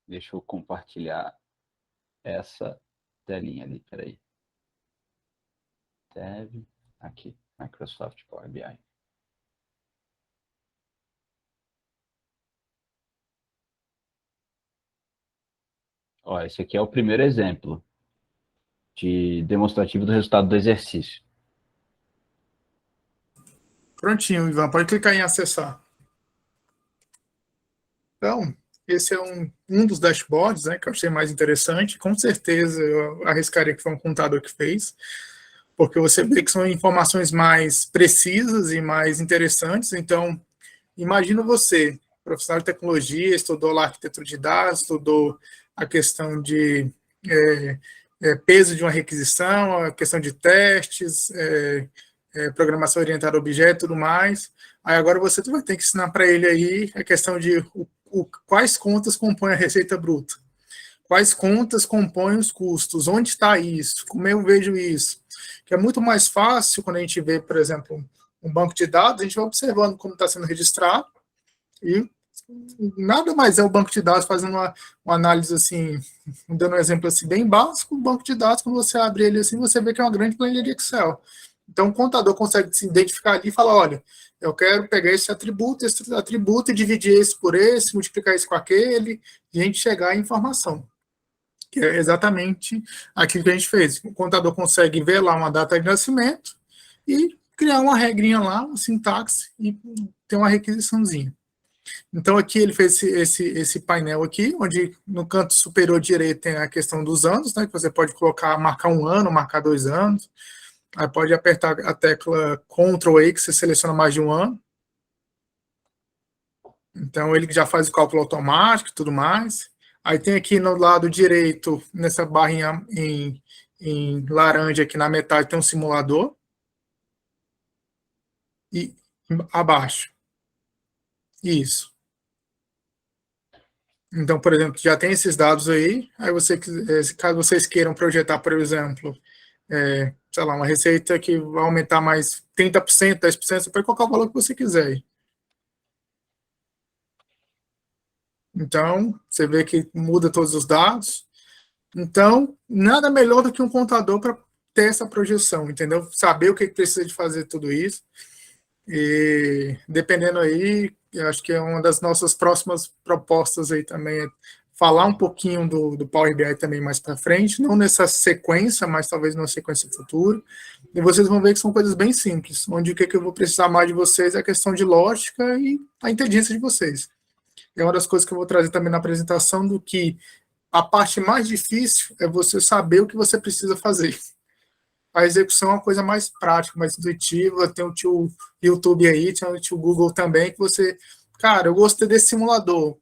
Deixa eu compartilhar essa telinha ali, peraí. Tab, aqui, Microsoft Power BI. Ó, esse aqui é o primeiro exemplo de demonstrativo do resultado do exercício. Prontinho, Ivan, pode clicar em acessar. Então, esse é um dos dashboards, né, que eu achei mais interessante. Com certeza, eu arriscaria que foi um contador que fez, porque você vê que são informações mais precisas e mais interessantes. Então, imagina você, profissional de tecnologia, estudou lá arquitetura de dados, estudou a questão de peso de uma requisição, a questão de testes, programação orientada a objeto e tudo mais. Aí agora você vai ter que ensinar para ele aí a questão de quais contas compõem a receita bruta, quais contas compõem os custos, onde está isso, como eu vejo isso. Que é muito mais fácil quando a gente vê, por exemplo, um banco de dados, a gente vai observando como está sendo registrado e nada mais é o banco de dados fazendo uma análise assim, dando um exemplo assim bem básico, o banco de dados, quando você abre ele assim, você vê que é uma grande planilha de Excel. Então, o contador consegue se identificar ali e falar, olha, eu quero pegar esse atributo e dividir esse por esse, multiplicar esse com aquele, e a gente chegar à informação, que é exatamente aquilo que a gente fez. O contador consegue ver lá uma data de nascimento e criar uma regrinha lá, uma sintaxe, e ter uma requisiçãozinha. Então, aqui ele fez esse painel aqui, onde no canto superior direito tem a questão dos anos, né, que você pode colocar, marcar um ano, marcar 2 anos. Aí pode apertar a tecla Ctrl A, que você seleciona mais de um ano. Então, ele já faz o cálculo automático e tudo mais. Aí tem aqui no lado direito, nessa barrinha em laranja aqui na metade, tem um simulador. E abaixo. Isso. Então, por exemplo, já tem esses dados aí. Aí você, caso vocês queiram projetar, por exemplo, sei lá, uma receita que vai aumentar mais 30%, 10%, você pode colocar o valor que você quiser. Então, você vê que muda todos os dados. Então, nada melhor do que um contador para ter essa projeção, entendeu? Saber o que precisa de fazer tudo isso. E, dependendo aí, eu acho que é uma das nossas próximas propostas aí também é falar um pouquinho do Power BI também mais para frente, não nessa sequência, mas talvez numa sequência futura. E vocês vão ver que são coisas bem simples, onde o que eu vou precisar mais de vocês é a questão de lógica e a inteligência de vocês. É uma das coisas que eu vou trazer também na apresentação, do que a parte mais difícil é você saber o que você precisa fazer. A execução é uma coisa mais prática, mais intuitiva. Tem o tio YouTube aí, tem o tio Google também, que você, cara, eu gostei desse simulador.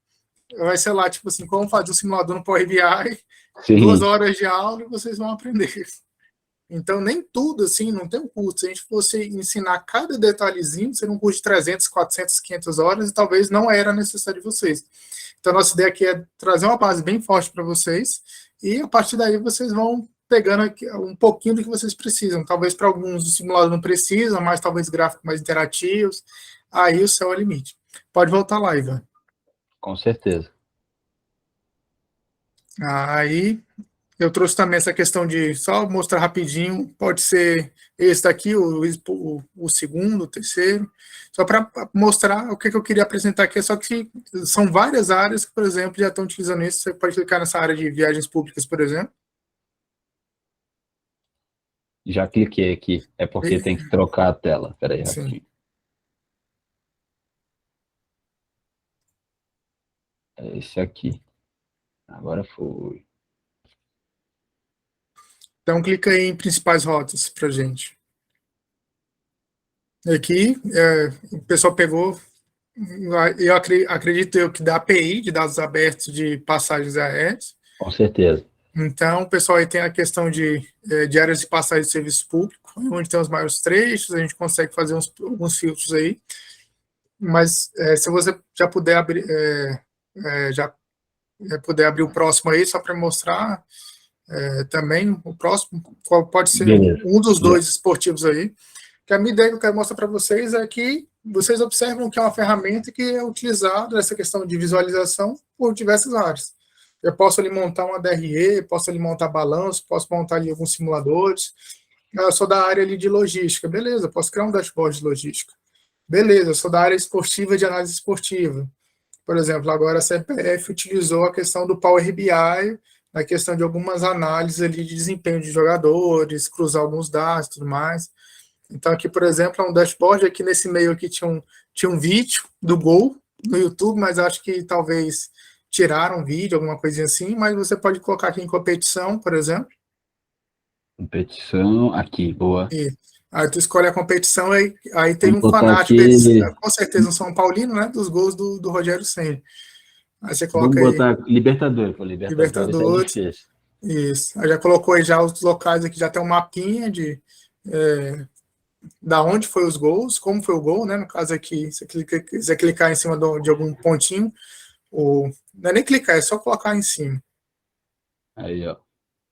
Vai ser lá, tipo assim, como fazer um simulador no Power BI, Sim. 2 horas de aula e vocês vão aprender. Então, nem tudo, assim, não tem um custo. Se a gente fosse ensinar cada detalhezinho, seria um curso de 300, 400, 500 horas, e talvez não era necessário de vocês. Então, a nossa ideia aqui é trazer uma base bem forte para vocês, e a partir daí vocês vão pegando aqui um pouquinho do que vocês precisam. Talvez para alguns o simulador não precisa, mas talvez gráficos mais interativos. Aí o céu é o limite. Pode voltar lá, Ivan. Com certeza. Aí eu trouxe também essa questão de só mostrar rapidinho, pode ser esse daqui, o segundo, o terceiro, só para mostrar o que eu queria apresentar aqui, só que são várias áreas que, por exemplo, já estão utilizando isso. Você pode clicar nessa área de viagens públicas, por exemplo. Já cliquei aqui. É porque tem que trocar a tela. Espera aí, rapidinho. É esse aqui. Agora foi. Então, clica aí em principais rotas para gente. Aqui, o pessoal pegou, eu acredito eu que da API, de dados abertos de passagens aéreas. Com certeza. Então, o pessoal aí tem a questão de áreas de passagem de serviço público, onde tem os maiores trechos, a gente consegue fazer alguns filtros aí. Mas se você já puder abrir, puder abrir o próximo aí, só para mostrar também o próximo, qual pode ser um dos dois esportivos aí. Que a minha ideia que eu quero mostrar para vocês é que vocês observam que é uma ferramenta que é utilizada nessa questão de visualização por diversas áreas. Eu posso ali montar uma DRE, posso ali montar balanço, posso montar ali alguns simuladores. Eu sou da área ali de logística, beleza, posso criar um dashboard de logística. Beleza, eu sou da área esportiva de análise esportiva. Por exemplo, agora a CBF utilizou a questão do Power BI na questão de algumas análises ali de desempenho de jogadores, cruzar alguns dados e tudo mais. Então aqui, por exemplo, é um dashboard, aqui nesse meio aqui tinha um vídeo do gol no YouTube, mas acho que talvez tiraram um vídeo, alguma coisinha assim, mas você pode colocar aqui em competição, por exemplo. Competição, aqui, boa. E aí tu escolhe a competição, aí tem Vamos um botar fanático, aqui, com certeza um São Paulino, né, dos gols do Rogério Ceni. Aí você vamos coloca aí botar Libertadores, pô, Libertadores é Libertadores, difícil. isso. Aí já colocou aí já os locais aqui, já tem um mapinha da onde foi os gols, como foi o gol, né, no caso aqui, se você quiser clicar em cima de algum pontinho, não é nem clicar, é só colocar em cima. Aí, ó,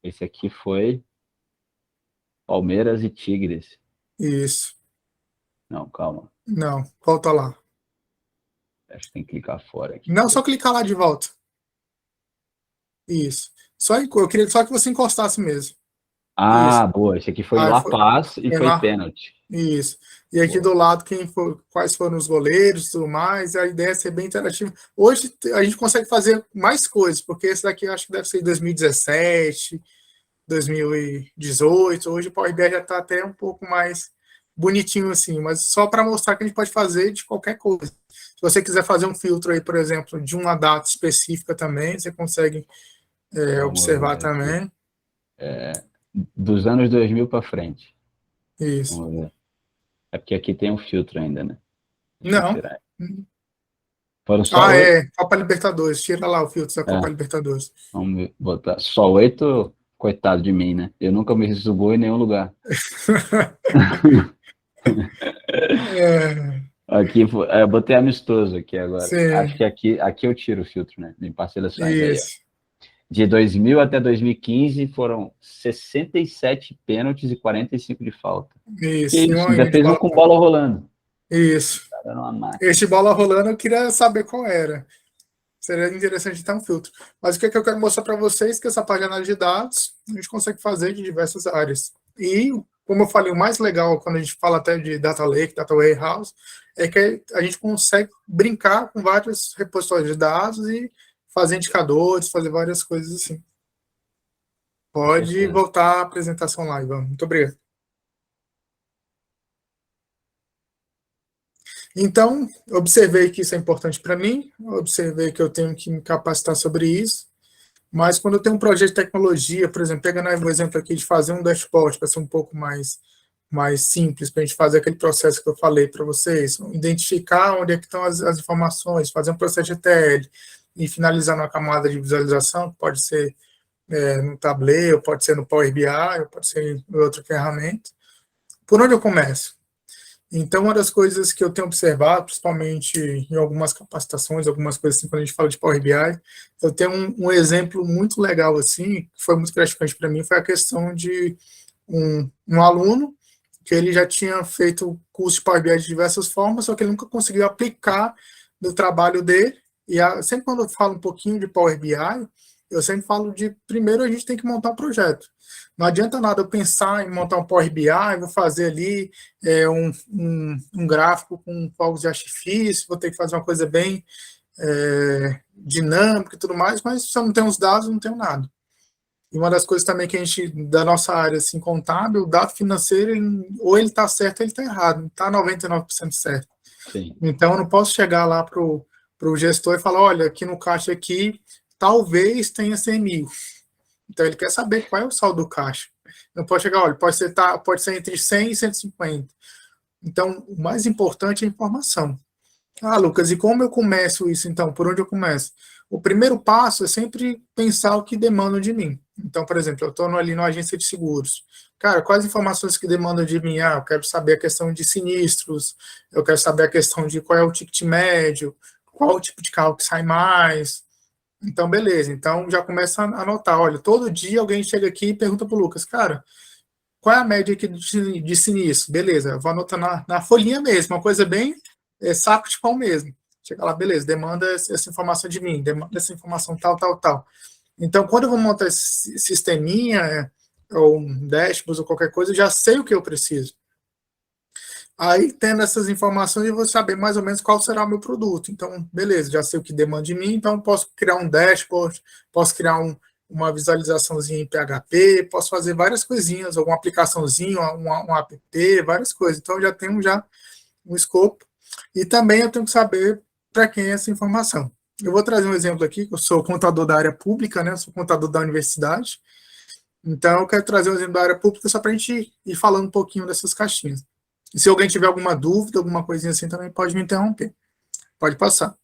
esse aqui foi Palmeiras e Tigres. Isso. Não, calma, Não, volta lá. acho que tem que clicar fora aqui. Não, só clicar lá de volta. Isso. Eu queria só que você encostasse mesmo. Ah, Isso. boa, esse aqui foi La Paz e foi lá. pênalti. Isso. E aqui do lado, quais foram os goleiros e tudo mais. A ideia é ser bem interativo. Hoje a gente consegue fazer mais coisas, porque esse daqui eu acho que deve ser em 2017, 2018. Hoje o Power BI já está até um pouco mais bonitinho assim, mas só para mostrar que a gente pode fazer de qualquer coisa. Se você quiser fazer um filtro aí, por exemplo, de uma data específica também, você consegue observar também. Dos anos 2000 para frente. Isso. Vamos ver. É porque aqui tem um filtro ainda, né? Não. Foram só 8. Copa Libertadores. Tira lá o filtro da Copa Libertadores. Vamos botar só 8, coitado de mim, né? Eu nunca me resugou em nenhum lugar. Aqui, eu botei amistoso aqui agora. Sim. Acho que aqui eu tiro o filtro, né? Limpar seleções aí. Ó. De 2000 até 2015 foram 67 pênaltis e 45 de falta. Isso. Isso, ainda fez um com bola rolando. Isso. Este bola rolando eu queria saber qual era. Seria interessante ter um filtro. Mas o que eu quero mostrar para vocês é que essa página de análise de dados a gente consegue fazer de diversas áreas. E, como eu falei, o mais legal quando a gente fala até de Data Lake, Data Warehouse, é que a gente consegue brincar com vários repositórios de dados e fazer indicadores, fazer várias coisas assim. Pode voltar à apresentação lá, Ivan. Muito obrigado. Então, observei que isso é importante para mim, observei que eu tenho que me capacitar sobre isso, mas quando eu tenho um projeto de tecnologia, por exemplo, pegando o exemplo aqui de fazer um dashboard para ser um pouco mais simples, para a gente fazer aquele processo que eu falei para vocês, identificar onde é que estão as informações, fazer um processo de ETL e finalizar numa camada de visualização, que pode ser no Tableau, pode ser no Power BI, pode ser em outra ferramenta. Por onde eu começo? Então, uma das coisas que eu tenho observado, principalmente em algumas capacitações, algumas coisas assim, quando a gente fala de Power BI, eu tenho um exemplo muito legal, assim, que foi muito gratificante para mim, foi a questão de um aluno que ele já tinha feito curso de Power BI de diversas formas, só que ele nunca conseguiu aplicar no trabalho dele, e sempre quando eu falo um pouquinho de Power BI, eu sempre falo de, primeiro a gente tem que montar um projeto. Não adianta nada eu pensar em montar um Power BI, vou fazer ali um gráfico com fogos de artifício, vou ter que fazer uma coisa bem dinâmica e tudo mais, mas se eu não tenho os dados, não tenho nada. E uma das coisas também que a gente, da nossa área assim, contábil, o dado financeiro, ou ele está certo ou ele está errado, não está 99% certo. Sim. Então, eu não posso chegar lá para o gestor e falar, olha, aqui no caixa aqui, talvez tenha 100 mil. Então, ele quer saber qual é o saldo do caixa. Não pode chegar, olha, pode ser entre 100 e 150. Então, o mais importante é a informação. Ah, Lucas, e como eu começo isso, então? Por onde eu começo? O primeiro passo é sempre pensar o que demandam de mim. Então, por exemplo, eu estou ali numa agência de seguros. Cara, quais informações que demandam de mim? Ah, eu quero saber a questão de sinistros, eu quero saber a questão de qual é o ticket médio, qual o tipo de carro que sai mais. Então, beleza. Então, já começa a anotar. Olha, todo dia alguém chega aqui e pergunta para o Lucas, cara, qual é a média aqui de sinistro? Beleza, eu vou anotar na folhinha mesmo, uma coisa bem saco de pão mesmo. Chega lá, beleza, demanda essa informação de mim, demanda essa informação tal, tal, tal. Então, quando eu vou montar esse sisteminha, ou um dashboard, ou qualquer coisa, eu já sei o que eu preciso. Aí, tendo essas informações, eu vou saber mais ou menos qual será o meu produto. Então, beleza, já sei o que demanda de mim, então posso criar um dashboard, posso criar uma visualizaçãozinha em PHP, posso fazer várias coisinhas, alguma aplicaçãozinha, um app, várias coisas. Então, eu já tenho um escopo. E também eu tenho que saber para quem é essa informação. Eu vou trazer um exemplo aqui, que eu sou contador da área pública, né? Eu sou contador da universidade. Então, eu quero trazer um exemplo da área pública só para a gente ir falando um pouquinho dessas caixinhas. E se alguém tiver alguma dúvida, alguma coisinha assim, também pode me interromper. Pode passar.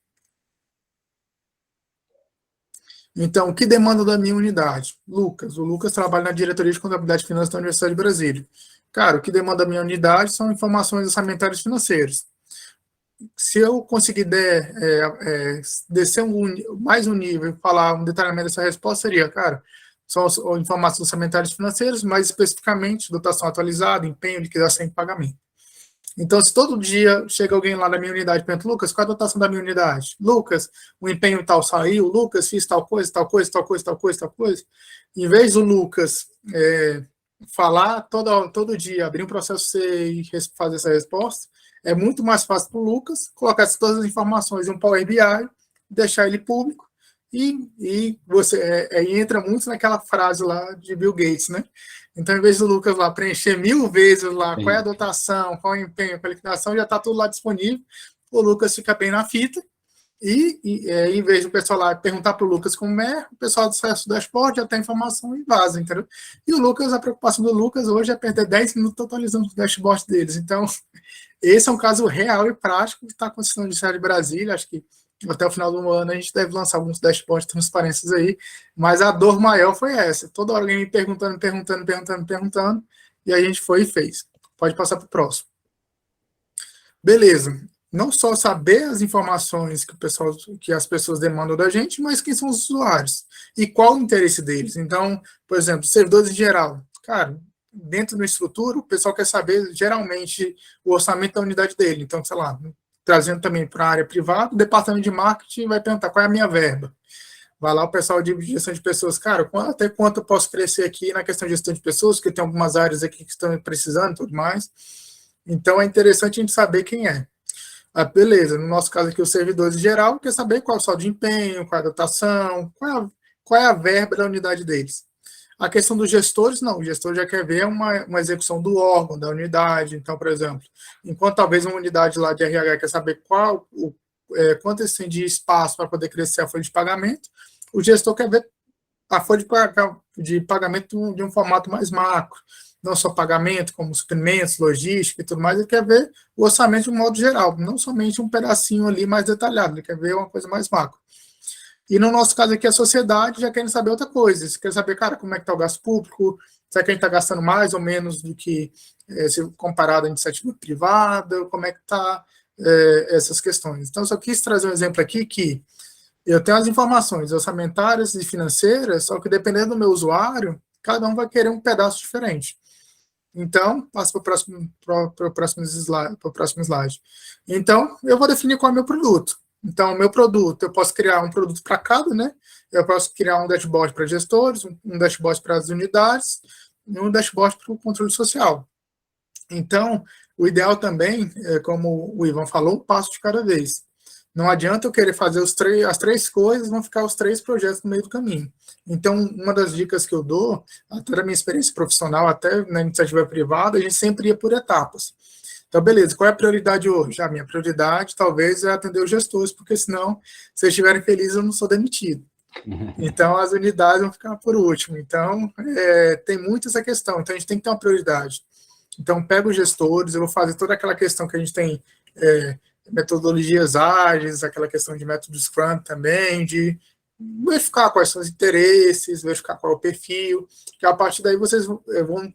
Então, o que demanda da minha unidade? Lucas. O Lucas trabalha na diretoria de contabilidade e finanças da Universidade de Brasília. Cara, o que demanda da minha unidade são informações orçamentárias financeiras. Se eu conseguir descer mais um nível e falar um detalhamento dessa resposta, seria, cara, são informações orçamentárias financeiras, mais especificamente, dotação atualizada, empenho, liquidação e pagamento. Então, se todo dia chega alguém lá da minha unidade e pergunta, Lucas, qual a dotação da minha unidade? Lucas, o empenho tal saiu? Lucas, fiz tal coisa, tal coisa, tal coisa, tal coisa, tal coisa. Em vez do Lucas falar todo dia, abrir um processo C e fazer essa resposta, é muito mais fácil para o Lucas colocar todas as informações em um Power BI, deixar ele público, e você entra muito naquela frase lá de Bill Gates, né? Então, em vez do Lucas lá preencher 1000 vezes lá qual é a dotação, qual é o empenho, qual é a liquidação, já está tudo lá disponível. O Lucas fica bem na fita. Em vez do pessoal lá perguntar para o Lucas como é, o pessoal do acesso do dashboard já tem informação e vaza, entendeu? E o Lucas, a preocupação do Lucas hoje é perder 10 minutos atualizando o dashboard deles. Então, esse é um caso real e prático que está acontecendo no Universidade de Brasília. Acho que até o final do ano a gente deve lançar alguns dashboards de transparências aí, mas a dor maior foi essa. Toda hora alguém me perguntando, e a gente foi e fez. Pode passar para o próximo. Beleza. Não só saber as informações que as pessoas demandam da gente, mas quem são os usuários e qual o interesse deles. Então, por exemplo, servidores em geral. Cara, dentro da estrutura, o pessoal quer saber, geralmente, o orçamento da unidade dele. Então, sei lá, trazendo também para a área privada, o departamento de marketing vai perguntar qual é a minha verba. Vai lá o pessoal de gestão de pessoas, cara, até quanto eu posso crescer aqui na questão de gestão de pessoas, porque tem algumas áreas aqui que estão precisando e tudo mais. Então, é interessante a gente saber quem é. Beleza, no nosso caso aqui, os servidores em geral, quer saber qual é o saldo de empenho, qual é a dotação, qual é a verba da unidade deles. A questão dos gestores, não, o gestor já quer ver uma execução do órgão, da unidade. Então, por exemplo, enquanto talvez uma unidade lá de RH quer saber quanto eles têm de espaço para poder crescer a folha de pagamento, o gestor quer ver a folha de pagamento de um formato mais macro, não só pagamento, como suprimentos, logística e tudo mais, ele quer ver o orçamento de um modo geral, não somente um pedacinho ali mais detalhado, ele quer ver uma coisa mais macro. E no nosso caso aqui, a sociedade já quer saber outra coisa. Eles querem saber, cara, como é que está o gasto público, será que a gente está gastando mais ou menos do que se comparado à iniciativa privada, como é que está essas questões. Então, só quis trazer um exemplo aqui que eu tenho as informações orçamentárias e financeiras, só que dependendo do meu usuário, cada um vai querer um pedaço diferente. Então, passo para o próximo slide. Então, eu vou definir qual é o meu produto. Então, o meu produto, eu posso criar um produto para cada, né? Eu posso criar um dashboard para gestores, um dashboard para as unidades e um dashboard para o controle social. Então, o ideal também, como o Ivan falou, um passo de cada vez. Não adianta eu querer fazer as três coisas, vão ficar os 3 projetos no meio do caminho. Então, uma das dicas que eu dou, até da minha experiência profissional, até na iniciativa privada, a gente sempre ia por etapas. Então, beleza, qual é a prioridade hoje? A minha prioridade, talvez, é atender os gestores, porque senão, se eles estiverem felizes, eu não sou demitido. Então, as unidades vão ficar por último. Então, tem muito essa questão. Então, a gente tem que ter uma prioridade. Então, pego os gestores, eu vou fazer toda aquela questão que a gente tem, metodologias ágeis, aquela questão de método Scrum também, de verificar quais são os interesses, verificar qual é o perfil, que a partir daí vocês vão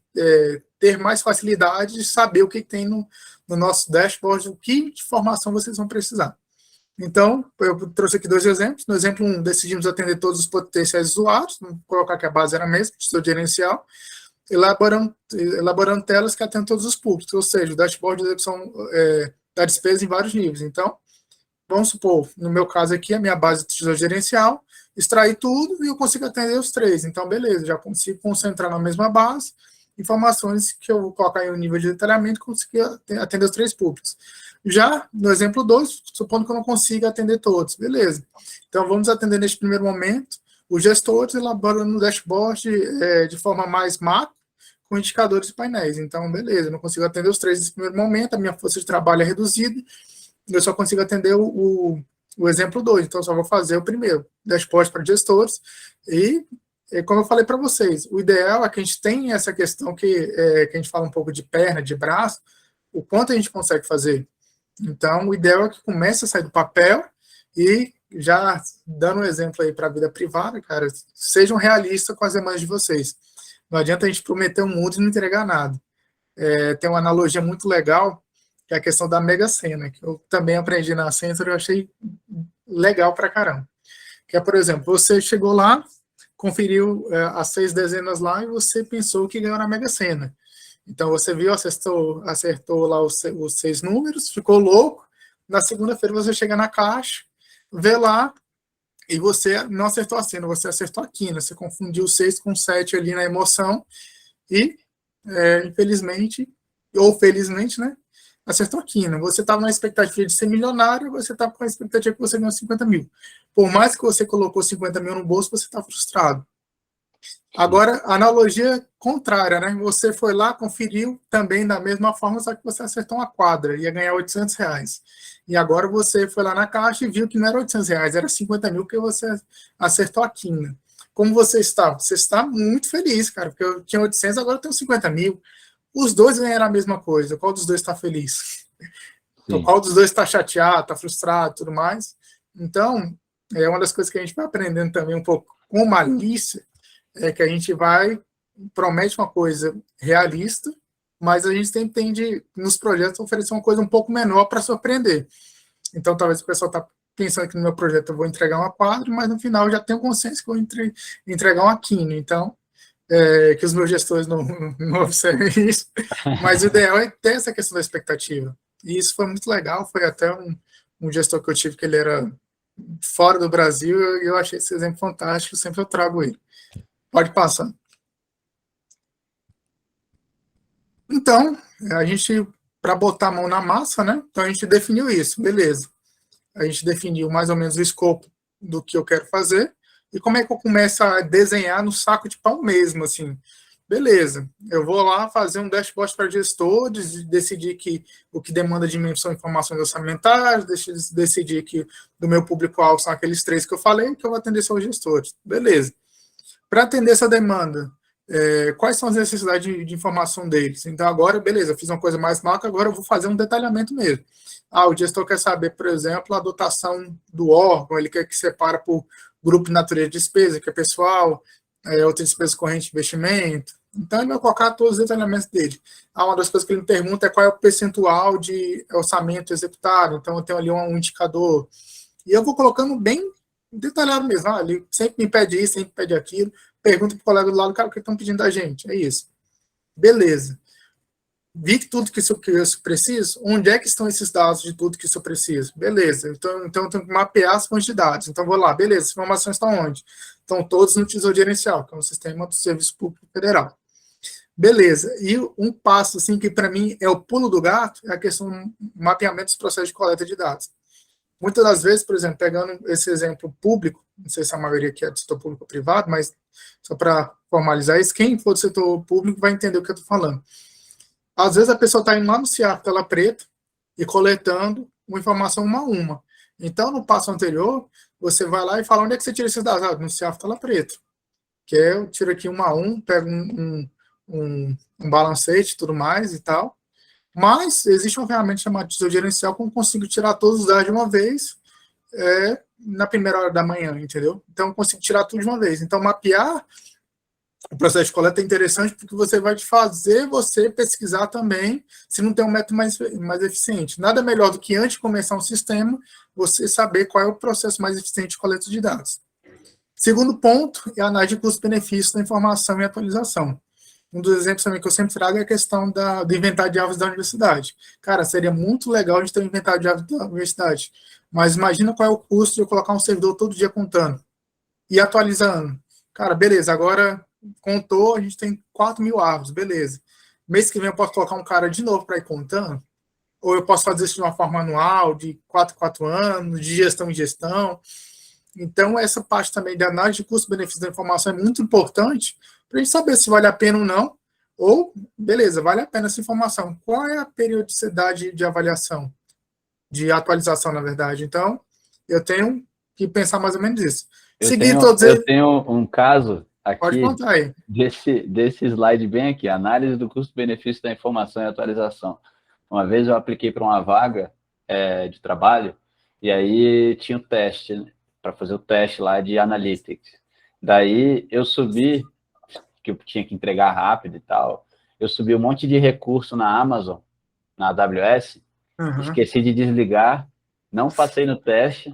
ter mais facilidade de saber o que tem no nosso dashboard, o que de informação vocês vão precisar. Então, eu trouxe aqui 2 exemplos. No exemplo 1, decidimos atender todos os potenciais usuários, vamos colocar que a base era a mesma, gestor gerencial, elaborando telas que atendem todos os públicos, ou seja, o dashboard de execução da despesa em vários níveis. Então, vamos supor, no meu caso aqui, a minha base de tesouro gerencial, extrair tudo e eu consigo atender os três. Então, beleza, já consigo concentrar na mesma base informações que eu vou colocar em um nível de detalhamento e conseguir atender os três públicos. Já no exemplo 2, supondo que eu não consiga atender todos, beleza. Então, vamos atender neste primeiro momento os gestores elaborando no dashboard de forma mais macro, com indicadores e painéis. Então, beleza, eu não consigo atender os três nesse primeiro momento, a minha força de trabalho é reduzida, eu só consigo atender o exemplo 2, então eu só vou fazer o primeiro, dashboard para gestores, e como eu falei para vocês, o ideal é que a gente tenha essa questão que a gente fala um pouco de perna, de braço, o quanto a gente consegue fazer. Então, o ideal é que comece a sair do papel e, já dando um exemplo aí para a vida privada, cara, sejam realistas com as demandas de vocês. Não adianta a gente prometer um mundo e não entregar nada. Tem uma analogia muito legal, que é a questão da Mega Sena, que eu também aprendi na Accenture e eu achei legal pra caramba. Que é, por exemplo, você chegou lá, conferiu as 6 dezenas lá e você pensou que ganhou na Mega Sena. Então, você viu, acertou lá os 6 números, ficou louco. Na segunda-feira, você chega na caixa, vê lá, e você não acertou a cena, você acertou a quina. Você confundiu 6 com 7 ali na emoção e, infelizmente, ou felizmente, né, acertou a quina. Você estava na expectativa de ser milionário, você estava com a expectativa que você ganhou 50 mil. Por mais que você colocou 50 mil no bolso, você está frustrado. Agora, analogia contrária, né? Você foi lá, conferiu também da mesma forma, só que você acertou uma quadra, ia ganhar R$800. E agora você foi lá na caixa e viu que não era R$800, era 50 mil, porque você acertou a quina. Como você está? Você está muito feliz, cara, porque eu tinha 800, agora eu tenho 50 mil. Os dois ganharam a mesma coisa. Qual dos dois está feliz? Então, qual dos dois está chateado, está frustrado, tudo mais? Então, é uma das coisas que a gente vai aprendendo também um pouco com malícia, é que a gente promete uma coisa realista, mas a gente sempre tende, nos projetos, oferecer uma coisa um pouco menor para surpreender. Então, talvez o pessoal está pensando que no meu projeto eu vou entregar uma quadra, mas no final eu já tenho consciência que eu vou entregar uma quina. Então, que os meus gestores não observem isso, mas o ideal é ter essa questão da expectativa. E isso foi muito legal, foi até um gestor que eu tive que ele era fora do Brasil, e eu achei esse exemplo fantástico, sempre eu trago ele. Pode passar. Então, a gente, para botar a mão na massa, né? Então a gente definiu isso, beleza. A gente definiu mais ou menos o escopo do que eu quero fazer, e como é que eu começo a desenhar no saco de pau mesmo, assim. Beleza, eu vou lá fazer um dashboard para gestores, decidir que o que demanda de mim são informações orçamentárias, decidir que do meu público-alvo são aqueles 3 que eu falei, que eu vou atender só os gestores. Beleza. Para atender essa demanda, quais são as necessidades de informação deles? Então, agora, beleza, fiz uma coisa mais macro, agora eu vou fazer um detalhamento mesmo. O gestor quer saber, por exemplo, a dotação do órgão, ele quer que separa por grupo de natureza de despesa, que é pessoal, outra despesa corrente de investimento. Então, ele vai colocar todos os detalhamentos dele. Uma das coisas que ele me pergunta é qual é o percentual de orçamento executado. Então, eu tenho ali um indicador. E eu vou colocando bem detalhado mesmo. Ele sempre me pede isso, sempre pede aquilo. Pergunta para o colega do lado, cara, o que estão pedindo da gente? É isso. Beleza. Vi que tudo que isso preciso, onde é que estão esses dados de tudo que isso preciso? Beleza. Então eu tenho que mapear as fontes de dados. Então, vou lá, beleza, as informações estão onde? Estão todos no Tesouro Gerencial, que é um sistema do Serviço Público Federal. Beleza. E um passo, assim, que para mim é o pulo do gato, é a questão do mapeamento dos processos de coleta de dados. Muitas das vezes, por exemplo, pegando esse exemplo público, não sei se a maioria aqui é do setor público ou privado, mas só para formalizar isso, quem for do setor público vai entender o que eu estou falando. Às vezes a pessoa está indo lá no CIAF tela preta e coletando uma informação uma a uma. Então, no passo anterior, você vai lá e fala onde é que você tira esses dados? No CIAF tela preta. Que eu tiro aqui uma a um, pego um balancete e tudo mais e tal. Mas existe uma ferramenta chamada Tesouro Gerencial que eu consigo tirar todos os dados de uma vez na primeira hora da manhã, entendeu? Então, eu consigo tirar tudo de uma vez. Então, mapear o processo de coleta é interessante porque você vai te fazer você pesquisar também se não tem um método mais eficiente. Nada melhor do que antes de começar um sistema, você saber qual é o processo mais eficiente de coleta de dados. Segundo ponto é a análise de custo-benefício da informação e atualização. Um dos exemplos também que eu sempre trago é a questão do inventário de aves da universidade. Cara, seria muito legal a gente ter um inventário de aves da universidade, mas imagina qual é o custo de eu colocar um servidor todo dia contando. ir atualizando. Cara, beleza, agora contou, a gente tem 4.000 árvores, beleza. Mês que vem eu posso colocar um cara de novo para ir contando? Ou eu posso fazer isso de uma forma anual, de 4 em 4 anos, de gestão em gestão? Então, essa parte também da análise de custo-benefício da informação é muito importante para a gente saber se vale a pena ou não, ou, beleza, vale a pena essa informação. Qual é a periodicidade de avaliação, de atualização, na verdade? Então, eu tenho que pensar mais ou menos isso. Eu tenho um caso aqui, pode contar aí, desse slide bem aqui, análise do custo-benefício da informação e atualização. Uma vez eu apliquei para uma vaga de trabalho, e aí tinha um teste, né, para fazer o teste lá de Analytics. Daí eu subi, que eu tinha que entregar rápido e tal, eu subi um monte de recurso na Amazon, na AWS, esqueci de desligar, não passei no teste,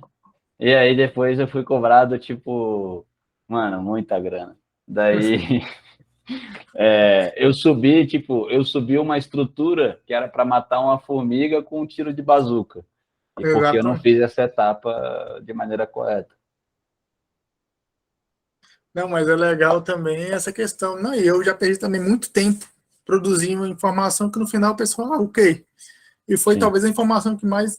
e aí depois eu fui cobrado, tipo, mano, muita grana. Daí eu subi uma estrutura que era para matar uma formiga com um tiro de bazuca. E porque eu não fiz essa etapa de maneira correta. Não, mas é legal também essa questão. Não, e eu já perdi também muito tempo produzindo informação que no final o pessoal, ok. E foi talvez a informação que mais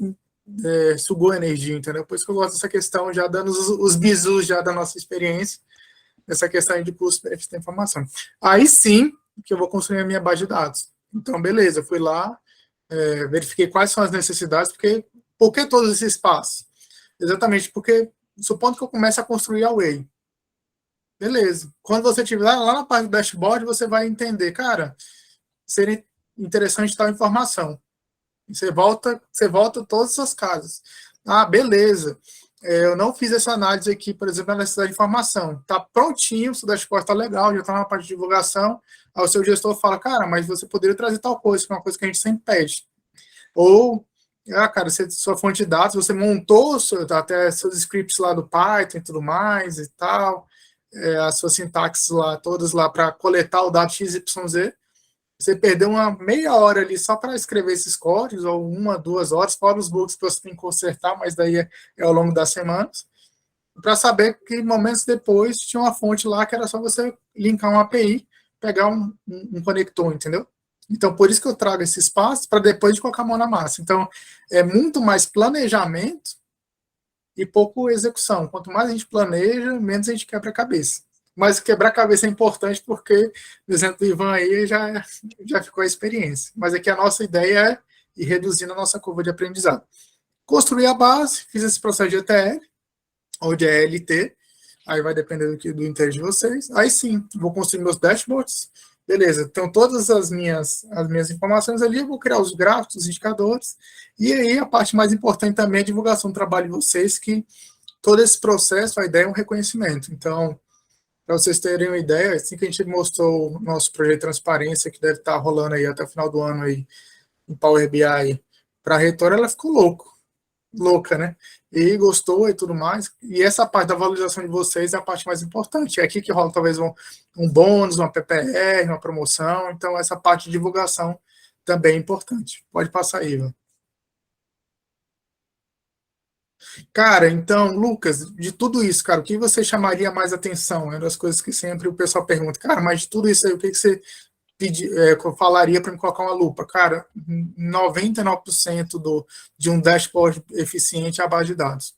sugou energia, entendeu? Por isso que eu gosto dessa questão, já dando os bizus já da nossa experiência, essa questão de custo-benefício da informação. Aí sim que eu vou construir a minha base de dados. Então, beleza, eu fui lá, verifiquei quais são as necessidades, por que todos esses passos? Exatamente porque, supondo que eu comece a construir a Whey, beleza. Quando você estiver lá na parte do dashboard, você vai entender, cara, seria interessante tal informação. Você volta todas as suas casas. Ah, beleza. Eu não fiz essa análise aqui, por exemplo, na necessidade de informação. Está prontinho, o seu dashboard está legal, já está na parte de divulgação. Aí o seu gestor fala, cara, mas você poderia trazer tal coisa, que é uma coisa que a gente sempre pede. Ou, cara, sua fonte de dados, você montou até seus scripts lá do Python e tudo mais e tal, as suas sintaxes lá, todas lá para coletar o dado XYZ. Você perdeu uma meia hora ali só para escrever esses códigos, ou 1, 2 horas, fora os bugs que você tem que consertar, mas daí é ao longo das semanas, para saber que momentos depois tinha uma fonte lá que era só você linkar uma API, pegar um conector, entendeu? Então, por isso que eu trago esses passos, para depois de colocar a mão na massa. Então, é muito mais planejamento e pouco execução. Quanto mais a gente planeja, menos a gente quebra a cabeça. Mas quebrar a cabeça é importante porque, no exemplo do Ivan aí, já ficou a experiência. Mas aqui a nossa ideia é ir reduzindo a nossa curva de aprendizado. Construir a base, fiz esse processo de ETL, ou de ELT, aí vai depender do interesse de vocês. Aí sim, vou construir meus dashboards, beleza, então todas as minhas informações ali, eu vou criar os gráficos, os indicadores, e aí a parte mais importante também é a divulgação do trabalho de vocês, que todo esse processo, a ideia é um reconhecimento. Então, para vocês terem uma ideia, assim que a gente mostrou o nosso projeto de transparência, que deve estar rolando aí até o final do ano aí, em Power BI, para a reitora, ela ficou louca, né? E gostou e tudo mais. E essa parte da valorização de vocês é a parte mais importante. É aqui que rola talvez um bônus, uma PPR, uma promoção. Então, essa parte de divulgação também é importante. Pode passar aí, Ivan. Cara, então, Lucas, de tudo isso, cara, o que você chamaria mais atenção? É uma das coisas que sempre o pessoal pergunta. Cara, mas de tudo isso aí, o que você falaria para me colocar uma lupa? Cara, 99% de um dashboard eficiente é a base de dados.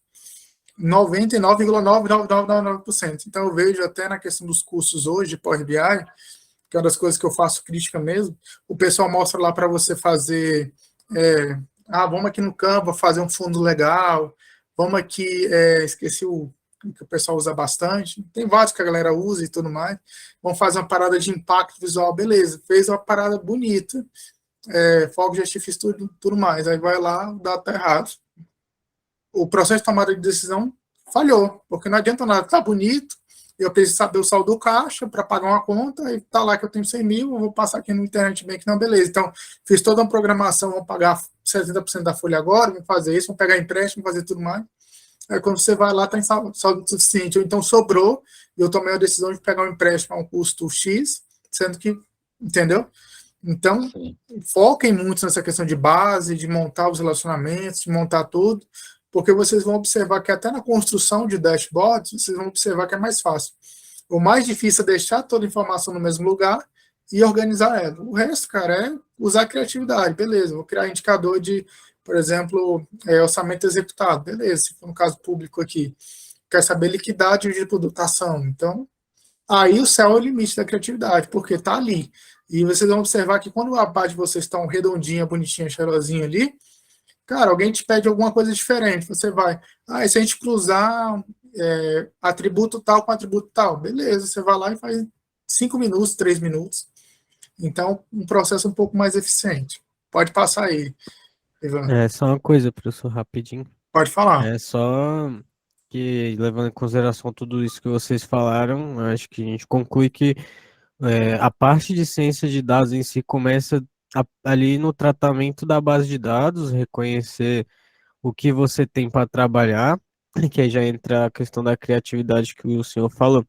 99,99999%. Então, eu vejo até na questão dos cursos hoje de Power BI, que é uma das coisas que eu faço crítica mesmo, o pessoal mostra lá para você fazer... vamos aqui no Canva fazer um fundo legal, vamos aqui, esqueci o que o pessoal usa bastante, tem vários que a galera usa e tudo mais, vamos fazer uma parada de impacto visual, beleza, fez uma parada bonita, fogo de artifício, tudo mais, aí vai lá, o dado tá errado. O processo de tomada de decisão falhou, porque não adianta nada, tá bonito, eu preciso saber o saldo do caixa para pagar uma conta, e tá lá que eu tenho 100 mil, eu vou passar aqui no Internet Bank, não, beleza. Então, fiz toda uma programação, vou pagar 70% da folha agora, vou fazer isso, vou pegar empréstimo, fazer tudo mais. Aí, quando você vai lá, tá em saldo suficiente. Ou então, sobrou, e eu tomei a decisão de pegar um empréstimo a um custo X, sendo que, entendeu? Então, foquem muito nessa questão de base, de montar os relacionamentos, de montar tudo, porque vocês vão observar que até na construção de dashboards, vocês vão observar que é mais fácil. O mais difícil é deixar toda a informação no mesmo lugar e organizar ela. O resto, cara, é usar a criatividade. Beleza, vou criar indicador de, por exemplo, orçamento executado. Beleza, se for no caso público aqui. Quer saber liquidade de dotação. Então, aí o céu é o limite da criatividade, porque está ali. E vocês vão observar que quando a parte de vocês estão redondinha, bonitinha, cheirosinha ali, cara, alguém te pede alguma coisa diferente. Você vai, e se a gente cruzar atributo tal com atributo tal? Beleza, você vai lá e faz 5 minutos, 3 minutos. Então, um processo um pouco mais eficiente. Pode passar aí, Ivan. É só uma coisa, professor, rapidinho. Pode falar. É só que, levando em consideração tudo isso que vocês falaram, acho que a gente conclui que a parte de ciência de dados em si começa ali no tratamento da base de dados, reconhecer o que você tem para trabalhar, que aí já entra a questão da criatividade que o senhor falou,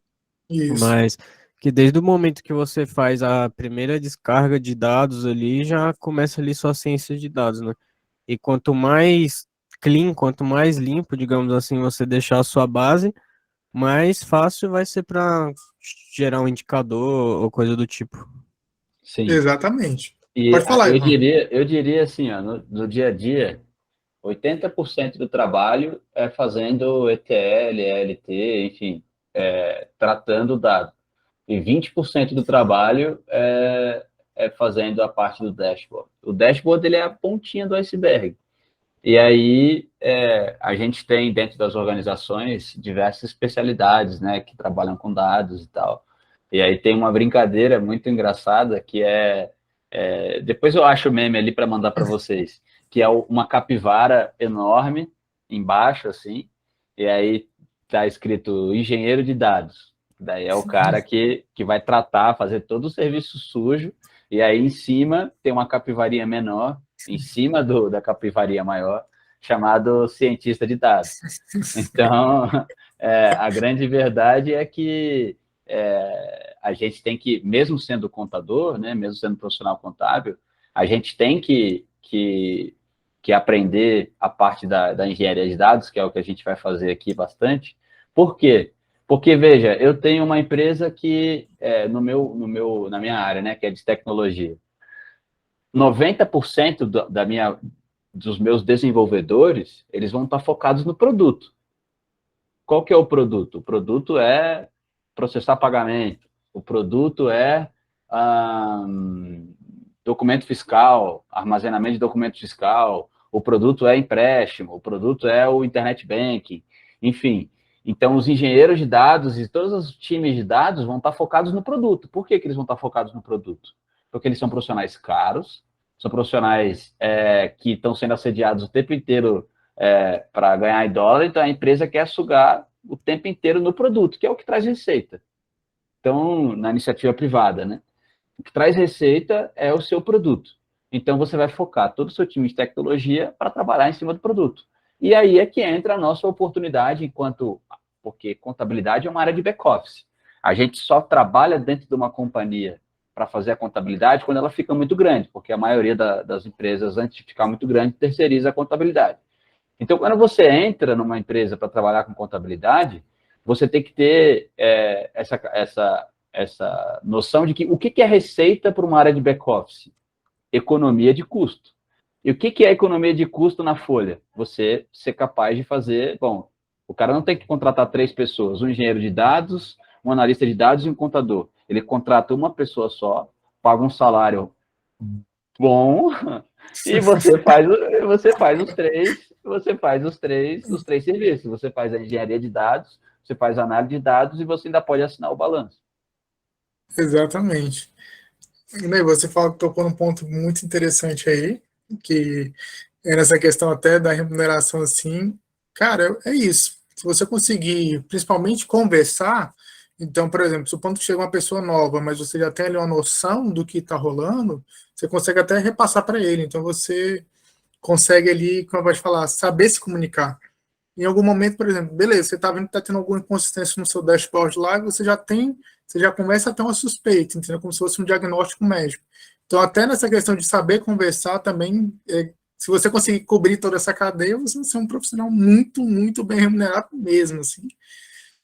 Isso. mas que desde o momento que você faz a primeira descarga de dados ali, já começa ali sua ciência de dados, né? E quanto mais clean, quanto mais limpo, digamos assim, você deixar a sua base, mais fácil vai ser para gerar um indicador ou coisa do tipo. Sim. Exatamente. E Pode falar, Ivan. eu diria assim, ó, no dia a dia, 80% do trabalho é fazendo ETL, ELT, enfim, tratando dados. E 20% do trabalho é fazendo a parte do dashboard. O dashboard ele é a pontinha do iceberg. E aí a gente tem dentro das organizações diversas especialidades, né, que trabalham com dados e tal. E aí tem uma brincadeira muito engraçada que depois eu acho o meme ali para mandar para vocês, que é uma capivara enorme embaixo assim, e aí tá escrito engenheiro de dados. Daí é o cara que vai tratar, fazer todo o serviço sujo, e aí em cima tem uma capivarinha menor, em cima da capivaria maior, chamado cientista de dados. Então, a grande verdade é que a gente tem que, mesmo sendo contador, né, mesmo sendo profissional contábil, a gente tem que aprender a parte da engenharia de dados, que é o que a gente vai fazer aqui bastante. Por quê? Porque, veja, eu tenho uma empresa que, na minha área, né, que é de tecnologia, 90% dos meus desenvolvedores, eles vão estar focados no produto. Qual que é o produto? O produto é processar pagamento, o produto é documento fiscal, armazenamento de documento fiscal, o produto é empréstimo, o produto é o internet banking, enfim. Então, os engenheiros de dados e todos os times de dados vão estar focados no produto. Por que eles vão estar focados no produto? Porque eles são profissionais caros, são profissionais que estão sendo assediados o tempo inteiro para ganhar em dólar, então a empresa quer sugar o tempo inteiro no produto, que é o que traz receita. Então, na iniciativa privada, né? O que traz receita é o seu produto. Então, você vai focar todo o seu time de tecnologia para trabalhar em cima do produto. E aí é que entra a nossa oportunidade porque contabilidade é uma área de back-office. A gente só trabalha dentro de uma companhia para fazer a contabilidade quando ela fica muito grande, porque a maioria das empresas, antes de ficar muito grande, terceiriza a contabilidade. Então, quando você entra numa empresa para trabalhar com contabilidade, você tem que ter essa noção de que o que é receita para uma área de back-office? Economia de custo. E o que é economia de custo na folha? Você ser capaz de fazer... Bom, o cara não tem que contratar 3 pessoas, um engenheiro de dados, um analista de dados e um contador. Ele contrata uma pessoa só, paga um salário bom e você faz os três serviços. Você faz a engenharia de dados, você faz a análise de dados e você ainda pode assinar o balanço. Exatamente. E você tocou num ponto muito interessante aí, que é nessa questão até da remuneração assim. Cara, é isso. Se você conseguir, principalmente, conversar, então, por exemplo, supondo que chega uma pessoa nova, mas você já tem ali uma noção do que está rolando, você consegue até repassar para ele. Então, você consegue ali, como vai falar, saber se comunicar. Em algum momento, por exemplo, beleza, você está vendo que está tendo alguma inconsistência no seu dashboard lá, você já começa a ter uma suspeita, entendeu? Como se fosse um diagnóstico médico. Então, até nessa questão de saber conversar também se você conseguir cobrir toda essa cadeia, você vai ser um profissional muito, muito bem remunerado mesmo, assim.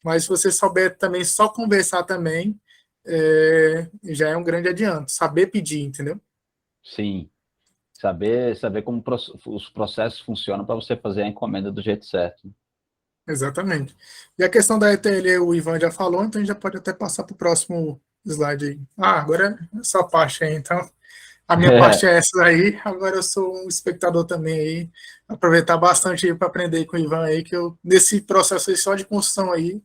Mas se você souber também só conversar também, já é um grande adianto. Saber pedir, entendeu? Sim. Saber como os processos funcionam para você fazer a encomenda do jeito certo. Exatamente. E a questão da ETL, o Ivan já falou, então a gente já pode até passar para o próximo slide aí. Agora é essa parte aí, então. A minha parte é essa aí, agora eu sou um espectador também aí, aproveitar bastante aí para aprender com o Ivan aí, que eu, nesse processo aí só de construção aí,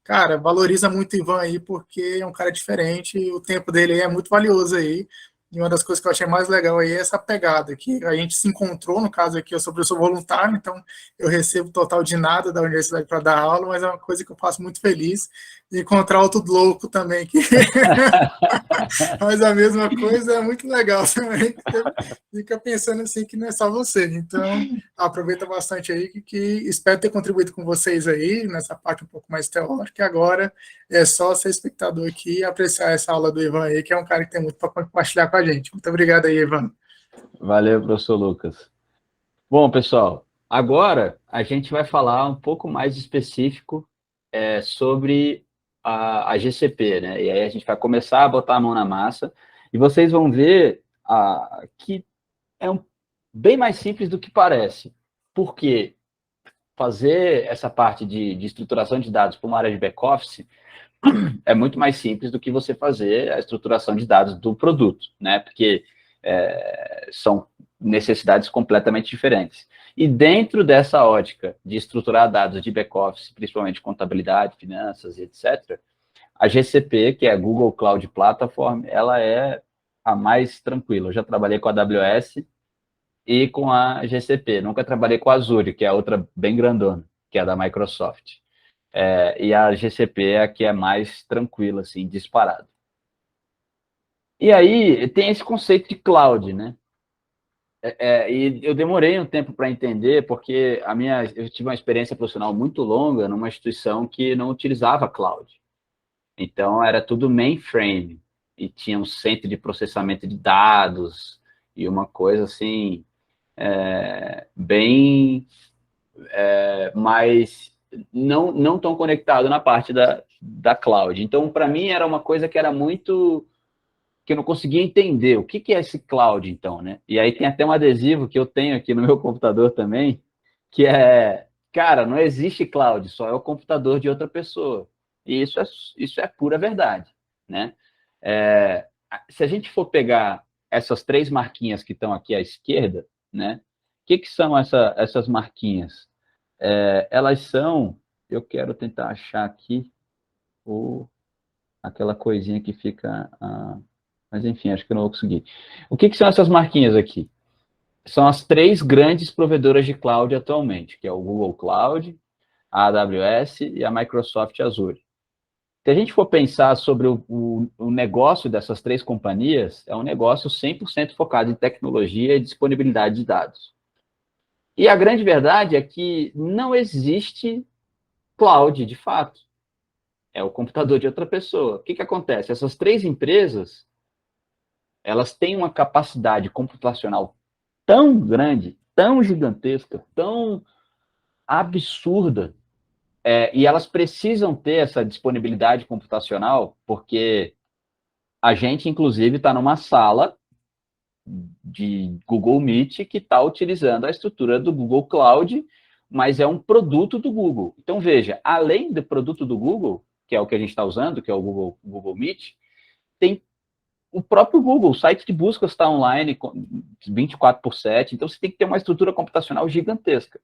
cara, valoriza muito o Ivan aí, porque é um cara diferente, e o tempo dele aí é muito valioso aí. E uma das coisas que eu achei mais legal aí é essa pegada, que a gente se encontrou, no caso aqui, eu sou professor voluntário, então eu recebo total de nada da universidade para dar aula, mas é uma coisa que eu faço muito feliz. E encontrar outro louco também, que faz a mesma coisa, é muito legal também. Fica pensando assim que não é só você. Então, aproveita bastante aí, que espero ter contribuído com vocês aí, nessa parte um pouco mais teórica. Agora é só ser espectador aqui e apreciar essa aula do Ivan aí, que é um cara que tem muito para compartilhar com a gente. Muito obrigado aí, Ivan. Valeu, professor Lucas. Bom, pessoal, agora a gente vai falar um pouco mais específico sobre a GCP, né? E aí a gente vai começar a botar a mão na massa e vocês vão ver que é bem mais simples do que parece. Por quê? Fazer essa parte de estruturação de dados para uma área de back-office é muito mais simples do que você fazer a estruturação de dados do produto, né? Porque são necessidades completamente diferentes. E dentro dessa ótica de estruturar dados de back-office, principalmente contabilidade, finanças, etc., a GCP, que é a Google Cloud Platform, ela é a mais tranquila. Eu já trabalhei com a AWS e com a GCP. Nunca trabalhei com a Azure, que é a outra bem grandona, que é a da Microsoft. E a GCP é a que é mais tranquila, assim, disparado. E aí tem esse conceito de cloud, né? E eu demorei um tempo para entender, porque eu tive uma experiência profissional muito longa numa instituição que não utilizava cloud. Então, era tudo mainframe, e tinha um centro de processamento de dados, e uma coisa assim, bem mais não tão conectado na parte da cloud. Então, para mim, era uma coisa que era muito que eu não conseguia entender o que é esse cloud, então, né? E aí tem até um adesivo que eu tenho aqui no meu computador também, que cara, não existe cloud, só é o computador de outra pessoa. E isso é pura verdade, né? Se a gente for pegar essas três marquinhas que estão aqui à esquerda, né? O que são essas marquinhas? Elas são, eu quero tentar achar aqui aquela coisinha que fica... mas, enfim, acho que eu não vou conseguir. O que são essas marquinhas aqui? São as três grandes provedoras de cloud atualmente, que é o Google Cloud, a AWS e a Microsoft Azure. Se a gente for pensar sobre o negócio dessas três companhias, é um negócio 100% focado em tecnologia e disponibilidade de dados. E a grande verdade é que não existe cloud, de fato. É o computador de outra pessoa. O que acontece? Essas três empresas, elas têm uma capacidade computacional tão grande, tão gigantesca, tão absurda, e elas precisam ter essa disponibilidade computacional, porque a gente, inclusive, está numa sala de Google Meet que está utilizando a estrutura do Google Cloud, mas é um produto do Google. Então, veja, além do produto do Google, que é o que a gente está usando, que é o Google Meet, tem o próprio Google, o site de busca está online 24/7, então você tem que ter uma estrutura computacional gigantesca.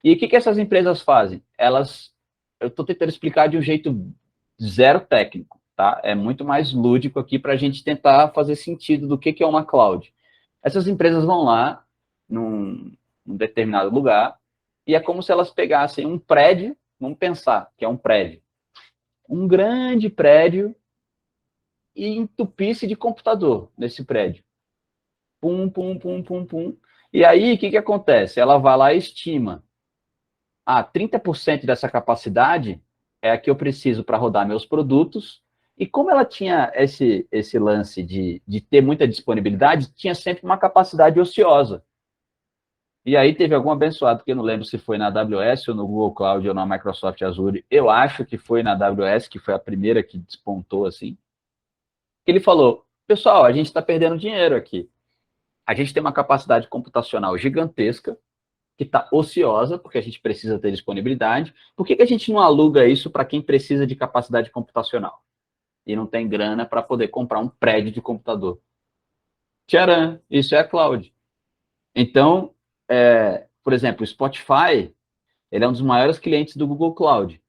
E o que essas empresas fazem? Eu estou tentando explicar de um jeito zero técnico, tá? É muito mais lúdico aqui para a gente tentar fazer sentido do que é uma cloud. Essas empresas vão lá num determinado lugar e é como se elas pegassem um prédio, vamos pensar que é um prédio, um grande prédio, e entupisse de computador nesse prédio. Pum, pum, pum, pum, pum. E aí, o que acontece? Ela vai lá e estima. 30% dessa capacidade é a que eu preciso para rodar meus produtos. E como ela tinha esse lance de ter muita disponibilidade, tinha sempre uma capacidade ociosa. E aí teve algum abençoado, que eu não lembro se foi na AWS ou no Google Cloud ou na Microsoft Azure, eu acho que foi na AWS, que foi a primeira que despontou assim, que ele falou, pessoal, a gente está perdendo dinheiro aqui. A gente tem uma capacidade computacional gigantesca, que está ociosa, porque a gente precisa ter disponibilidade. Por que a gente não aluga isso para quem precisa de capacidade computacional? E não tem grana para poder comprar um prédio de computador. Tcharam, isso é a cloud. Então, por exemplo, o Spotify, ele é um dos maiores clientes do Google Cloud.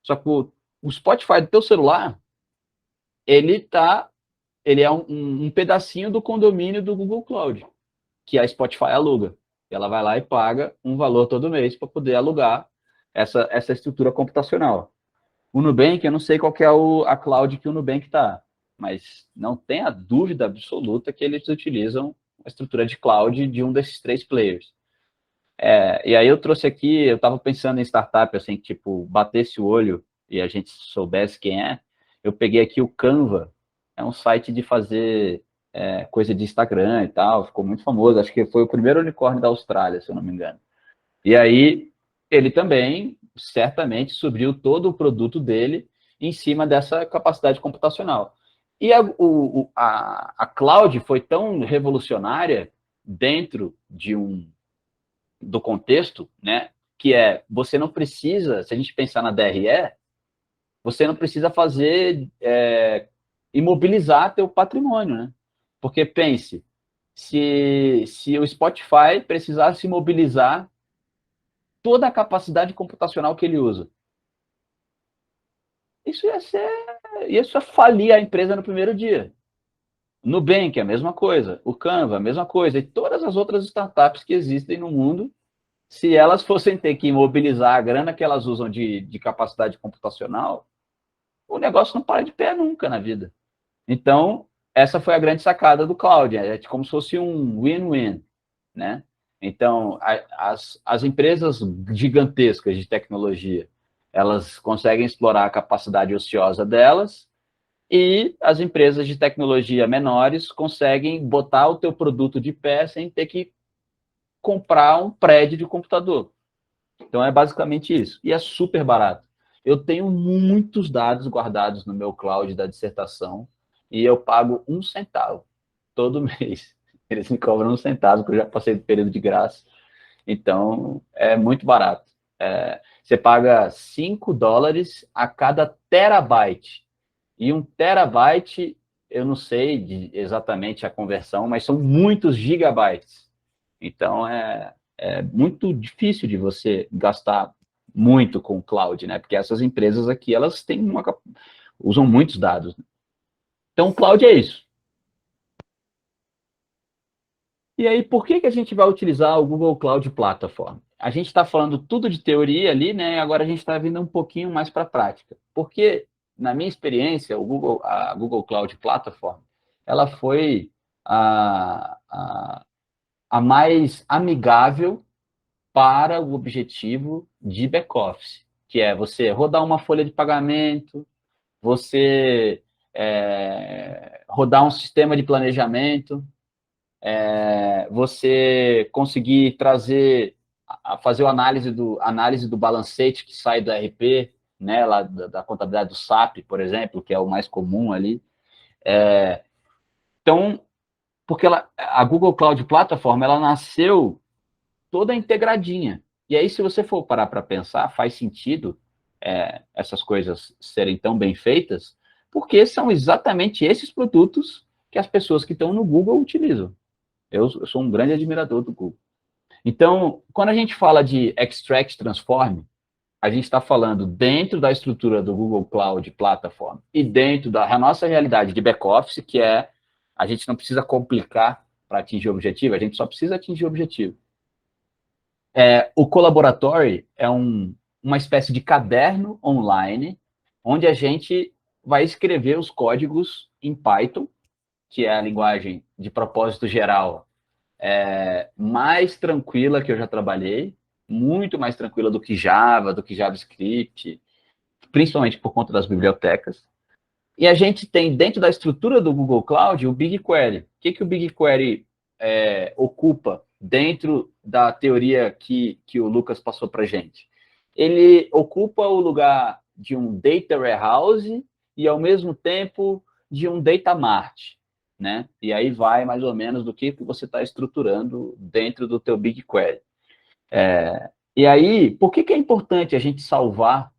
Só que o Spotify do teu celular, ele é um pedacinho do condomínio do Google Cloud, que a Spotify aluga. Ela vai lá e paga um valor todo mês para poder alugar essa estrutura computacional. O Nubank, eu não sei qual que é a cloud que o Nubank está, mas não tenha dúvida absoluta que eles utilizam a estrutura de cloud de um desses 3 players. E aí eu trouxe aqui, eu estava pensando em startup, assim, que, tipo, batesse o olho e a gente soubesse quem é. Eu peguei aqui o Canva, é um site de fazer coisa de Instagram e tal, ficou muito famoso, acho que foi o primeiro unicórnio da Austrália, se eu não me engano. E aí, ele também, certamente, subiu todo o produto dele em cima dessa capacidade computacional. E a cloud foi tão revolucionária dentro do contexto, né, que você não precisa, se a gente pensar na DRE, você não precisa fazer, imobilizar teu patrimônio, né? Porque pense, se o Spotify precisasse imobilizar toda a capacidade computacional que ele usa, isso ia falir a empresa no primeiro dia. Nubank, a mesma coisa. O Canva, a mesma coisa. E todas as outras startups que existem no mundo, se elas fossem ter que imobilizar a grana que elas usam de capacidade computacional, o negócio não para de pé nunca na vida. Então, essa foi a grande sacada do cloud. É como se fosse um win-win, né? Então, as empresas gigantescas de tecnologia, elas conseguem explorar a capacidade ociosa delas, e as empresas de tecnologia menores conseguem botar o teu produto de pé sem ter que comprar um prédio de computador. Então, é basicamente isso. E é super barato. Eu tenho muitos dados guardados no meu cloud da dissertação e eu pago 1 centavo todo mês. Eles me cobram 1 centavo, porque eu já passei do período de graça. Então, é muito barato. Você paga $5 a cada terabyte. E 1 terabyte, eu não sei exatamente a conversão, mas são muitos gigabytes. Então, é muito difícil de você gastar muito com o cloud, né? Porque essas empresas aqui, elas usam muitos dados. Então, o cloud é isso. E aí, por que a gente vai utilizar o Google Cloud Platform? A gente está falando tudo de teoria ali, né? Agora a gente está vindo um pouquinho mais para a prática. Porque, na minha experiência, a Google Cloud Platform, ela foi a mais amigável para o objetivo de back-office, que é você rodar uma folha de pagamento, você rodar um sistema de planejamento, você conseguir fazer a análise do balancete que sai do ERP, né, lá da contabilidade do SAP, por exemplo, que é o mais comum ali. Então, porque a Google Cloud Platform, ela nasceu toda integradinha. E aí, se você for parar para pensar, faz sentido essas coisas serem tão bem feitas, porque são exatamente esses produtos que as pessoas que estão no Google utilizam. Eu sou um grande admirador do Google. Então, quando a gente fala de Extract Transform, a gente está falando dentro da estrutura do Google Cloud Platform e dentro da nossa realidade de back-office, que a gente não precisa complicar para atingir o objetivo, a gente só precisa atingir o objetivo. O Collaboratory é uma espécie de caderno online, onde a gente vai escrever os códigos em Python, que é a linguagem de propósito geral mais tranquila que eu já trabalhei, muito mais tranquila do que Java, do que JavaScript, principalmente por conta das bibliotecas. E a gente tem dentro da estrutura do Google Cloud o BigQuery. O que o BigQuery ocupa dentro da teoria que o Lucas passou para a gente? Ele ocupa o lugar de um data warehouse e, ao mesmo tempo, de um data mart, né? E aí vai mais ou menos do que você está estruturando dentro do teu BigQuery. E aí, por que é importante a gente salvar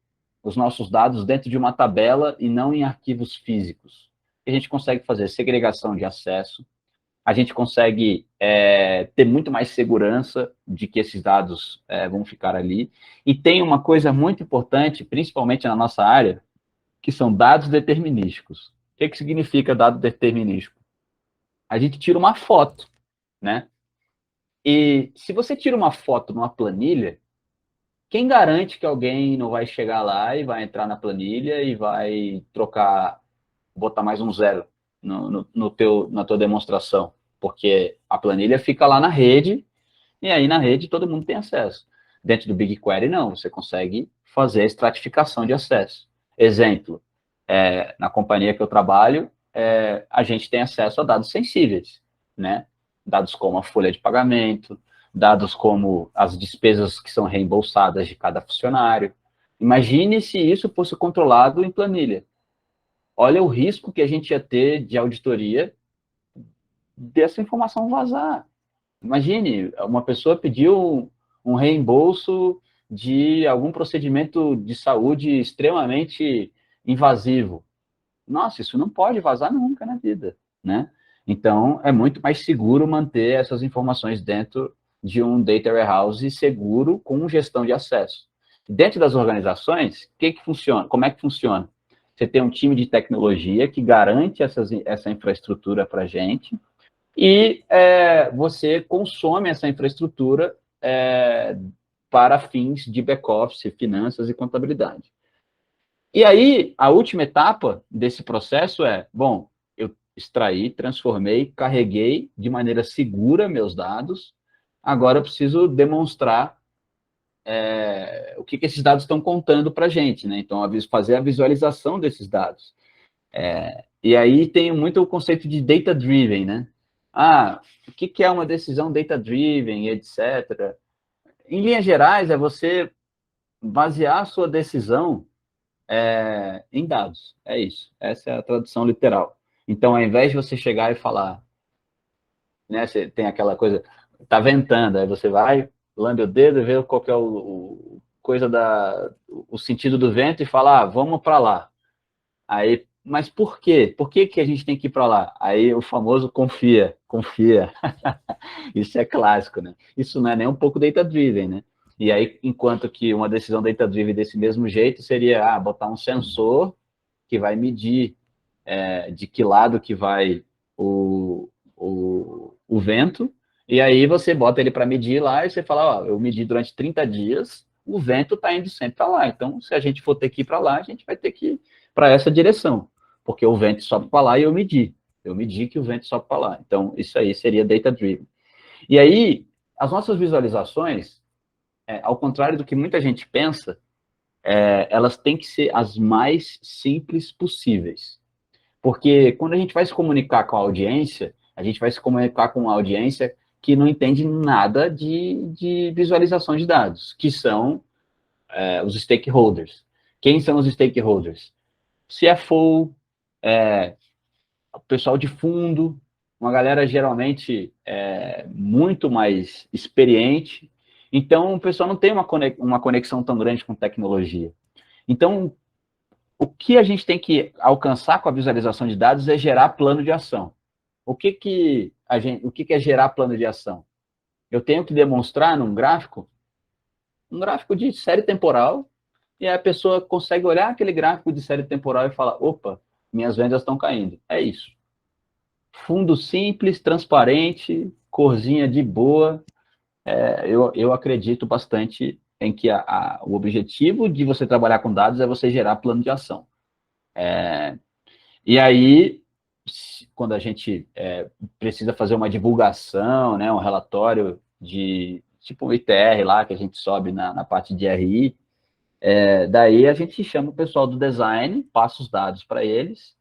os nossos dados dentro de uma tabela e não em arquivos físicos? A gente consegue fazer segregação de acesso, a gente consegue ter muito mais segurança de que esses dados vão ficar ali. E tem uma coisa muito importante, principalmente na nossa área, que são dados determinísticos. O que significa dado determinístico? A gente tira uma foto, né? E se você tira uma foto numa planilha, quem garante que alguém não vai chegar lá e vai entrar na planilha e vai trocar, botar mais um zero na tua demonstração? Porque a planilha fica lá na rede, e aí na rede todo mundo tem acesso. Dentro do BigQuery, não, você consegue fazer a estratificação de acesso. Exemplo, na companhia que eu trabalho, a gente tem acesso a dados sensíveis, né? Dados como a folha de pagamento, dados como as despesas que são reembolsadas de cada funcionário. Imagine se isso fosse controlado em planilha. Olha o risco que a gente ia ter de auditoria dessa informação vazar. Imagine, uma pessoa pediu um reembolso de algum procedimento de saúde extremamente invasivo. Nossa, isso não pode vazar nunca na vida, né? Então, é muito mais seguro manter essas informações dentro de um data warehouse seguro com gestão de acesso. Dentro das organizações, que funciona? Como é que funciona? Você tem um time de tecnologia que garante essa infraestrutura para a gente, e você consome essa infraestrutura para fins de back-office, finanças e contabilidade. E aí, a última etapa desse processo bom, eu extraí, transformei, carreguei de maneira segura meus dados, agora eu preciso demonstrar o que esses dados estão contando para a gente, né? Então, fazer a visualização desses dados. E aí tem muito o conceito de data-driven, né? O que é uma decisão data-driven, etc. Em linhas gerais, é você basear a sua decisão em dados. É isso. Essa é a tradução literal. Então, ao invés de você chegar e falar, né, você tem aquela coisa, tá ventando, aí você vai, lambe o dedo e vê qual que é o sentido do vento e fala, vamos para lá. Aí, mas por quê? Por que a gente tem que ir para lá? Aí o famoso confia. Isso é clássico, né? Isso não é nem um pouco data-driven, né? E aí, enquanto que uma decisão data-driven desse mesmo jeito seria botar um sensor que vai medir de que lado que vai o vento, e aí você bota ele para medir lá e você fala, eu medi durante 30 dias, o vento está indo sempre para lá. Então, se a gente for ter que ir para lá, a gente vai ter que ir para essa direção, porque o vento sobe para lá e eu medi que o vento sobe para lá. Então, isso aí seria data-driven. E aí, as nossas visualizações, ao contrário do que muita gente pensa, elas têm que ser as mais simples possíveis. Porque quando a gente vai se comunicar com a audiência, a gente vai se comunicar com uma audiência que não entende nada de visualização de dados, que são os stakeholders. Quem são os stakeholders? CFO, o pessoal de fundo, uma galera geralmente muito mais experiente. Então, o pessoal não tem uma conexão tão grande com tecnologia. Então, o que a gente tem que alcançar com a visualização de dados é gerar plano de ação. O que é gerar plano de ação? Eu tenho que demonstrar num gráfico, um gráfico de série temporal, e a pessoa consegue olhar aquele gráfico de série temporal e falar, opa, minhas vendas estão caindo. É isso. Fundo simples, transparente, corzinha de boa. Eu acredito bastante em que o objetivo de você trabalhar com dados é você gerar plano de ação. E aí, quando a gente precisa fazer uma divulgação, né, um relatório de tipo um ITR lá, que a gente sobe na parte de RI, daí a gente chama o pessoal do design, passa os dados para eles,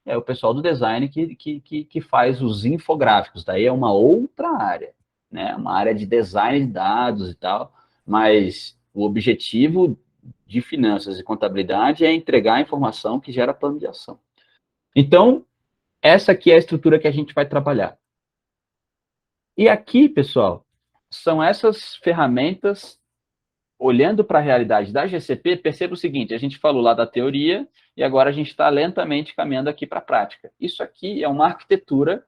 o pessoal do design que faz os infográficos, daí é uma outra área. né? Uma área de design de dados e tal, mas o objetivo de finanças e contabilidade é entregar a informação que gera plano de ação. Então, essa aqui é a estrutura que a gente vai trabalhar. E aqui, pessoal, são essas ferramentas, olhando para a realidade da GCP, perceba o seguinte, a gente falou lá da teoria, e agora a gente está lentamente caminhando aqui para a prática. Isso aqui é uma arquitetura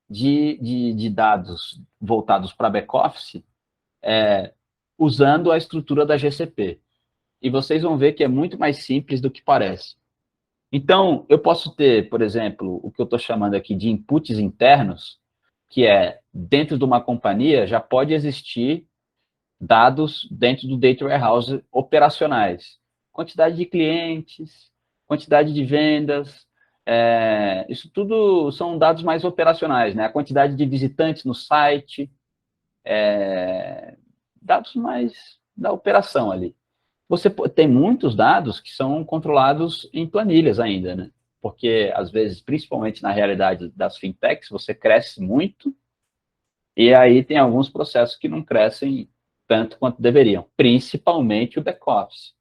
de dados voltados para back-office, usando a estrutura da GCP. E vocês vão ver que é muito mais simples do que parece. Então, eu posso ter, por exemplo, o que eu estou chamando aqui de inputs internos, que é, dentro de uma companhia, já pode existir dados dentro do Data Warehouse operacionais. Quantidade de clientes, quantidade de vendas, isso tudo são dados mais operacionais, né? A quantidade de visitantes no site, dados mais da operação ali. Você tem muitos dados que são controlados em planilhas ainda, né? Porque, às vezes, principalmente na realidade das fintechs, você cresce muito e aí tem alguns processos que não crescem tanto quanto deveriam, principalmente o back-office,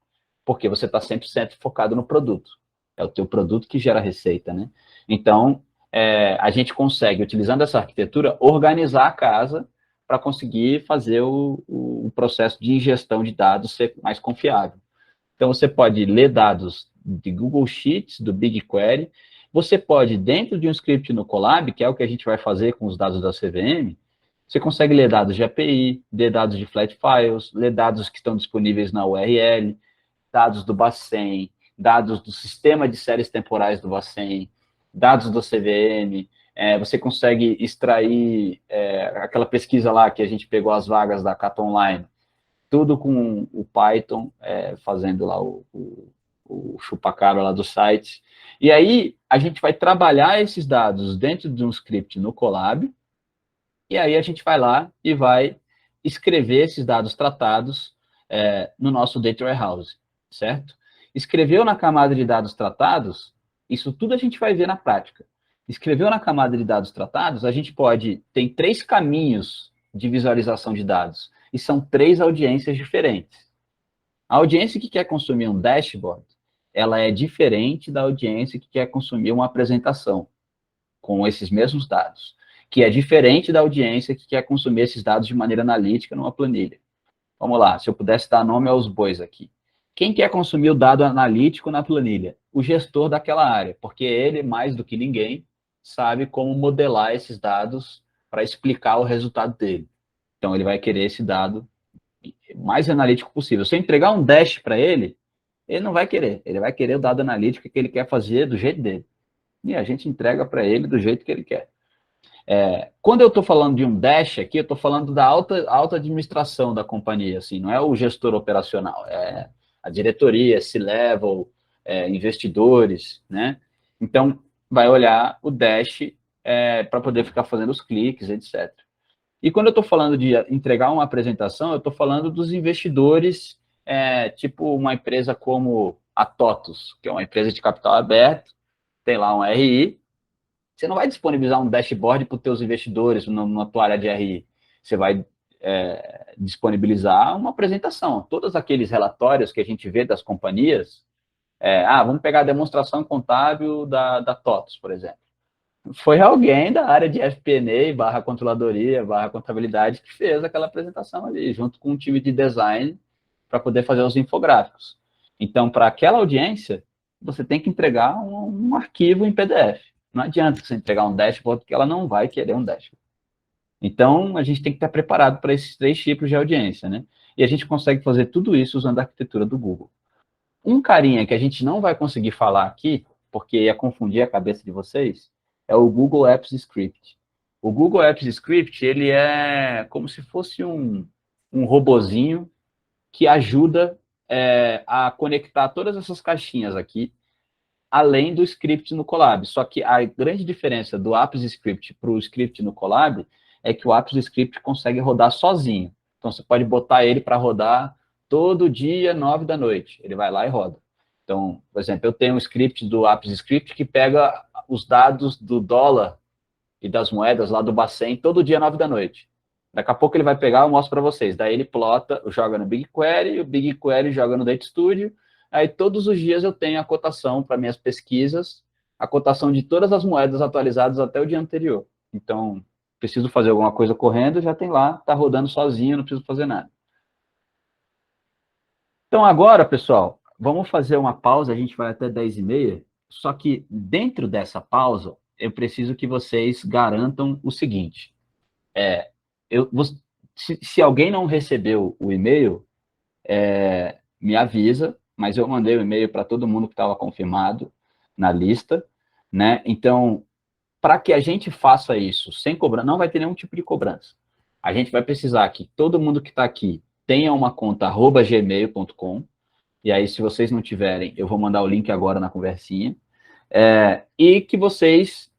porque você está 100% focado no produto. É o teu produto que gera receita, né? Então, a gente consegue, utilizando essa arquitetura, organizar a casa para conseguir fazer o processo de ingestão de dados ser mais confiável. Então, você pode ler dados de Google Sheets, do BigQuery, você pode, dentro de um script no Colab, que é o que a gente vai fazer com os dados da CVM, você consegue ler dados de API, ler dados de flat files, ler dados que estão disponíveis na URL, dados do Bacen, dados do sistema de séries temporais do Bacen, dados do CVM, você consegue extrair aquela pesquisa lá que a gente pegou as vagas da Cata Online, tudo com o Python, fazendo lá o chupacabra lá do site. E aí, a gente vai trabalhar esses dados dentro de um script no Colab, e aí a gente vai lá e vai escrever esses dados tratados no nosso Data Warehouse, certo? Escreveu na camada de dados tratados, isso tudo a gente vai ver na prática. Escreveu na camada de dados tratados, a gente tem 3 caminhos de visualização de dados, e são 3 audiências diferentes. A audiência que quer consumir um dashboard, ela é diferente da audiência que quer consumir uma apresentação com esses mesmos dados, que é diferente da audiência que quer consumir esses dados de maneira analítica numa planilha. Vamos lá, se eu pudesse dar nome aos bois aqui. Quem quer consumir o dado analítico na planilha? O gestor daquela área, porque ele, mais do que ninguém, sabe como modelar esses dados para explicar o resultado dele. Então, ele vai querer esse dado mais analítico possível. Se eu entregar um dash para ele, ele não vai querer. Ele vai querer o dado analítico que ele quer fazer do jeito dele. E a gente entrega para ele do jeito que ele quer. Quando eu estou falando de um dash aqui, eu estou falando da alta administração da companhia, assim, não é o gestor operacional, é a diretoria, C-level, investidores, né? Então, vai olhar o dash para poder ficar fazendo os cliques, etc. E quando eu estou falando de entregar uma apresentação, eu estou falando dos investidores, tipo uma empresa como a TOTUS, que é uma empresa de capital aberto, tem lá um RI, você não vai disponibilizar um dashboard para os teus investidores na tua área de RI. Você vai disponibilizar uma apresentação. Todos aqueles relatórios que a gente vê das companhias, vamos pegar a demonstração contábil da TOTUS, por exemplo. Foi alguém da área de FP&A, /controladoria, /contabilidade, que fez aquela apresentação ali, junto com um time de design, para poder fazer os infográficos. Então, para aquela audiência, você tem que entregar um arquivo em PDF. Não adianta você entregar um dashboard, porque ela não vai querer um dashboard. Então, a gente tem que estar preparado para esses 3 tipos de audiência, né? E a gente consegue fazer tudo isso usando a arquitetura do Google. Um carinha que a gente não vai conseguir falar aqui, porque ia confundir a cabeça de vocês, é o Google Apps Script. O Google Apps Script, ele é como se fosse um robozinho que ajuda a conectar todas essas caixinhas aqui, além do script no Colab. Só que a grande diferença do Apps Script para o script no Colab é que o Apps Script consegue rodar sozinho. Então, você pode botar ele para rodar todo dia, 9 da noite. Ele vai lá e roda. Então, por exemplo, eu tenho um script do Apps Script que pega os dados do dólar e das moedas lá do Bacen todo dia, 9 da noite. Daqui a pouco ele vai pegar, eu mostro para vocês. Daí ele plota, joga no BigQuery, o BigQuery joga no Data Studio. Aí todos os dias eu tenho a cotação para minhas pesquisas, a cotação de todas as moedas atualizadas até o dia anterior. Então, preciso fazer alguma coisa correndo, já tem lá, está rodando sozinho, não preciso fazer nada. Então agora, pessoal, vamos fazer uma pausa, a gente vai até 10h30, só que dentro dessa pausa, eu preciso que vocês garantam o seguinte, se alguém não recebeu o e-mail, me avisa, mas eu mandei o e-mail para todo mundo que estava confirmado na lista, né? Então, para que a gente faça isso sem cobrança, não vai ter nenhum tipo de cobrança. A gente vai precisar que todo mundo que está aqui tenha uma conta @gmail.com, e aí, se vocês não tiverem, eu vou mandar o link agora na conversinha, e que vocês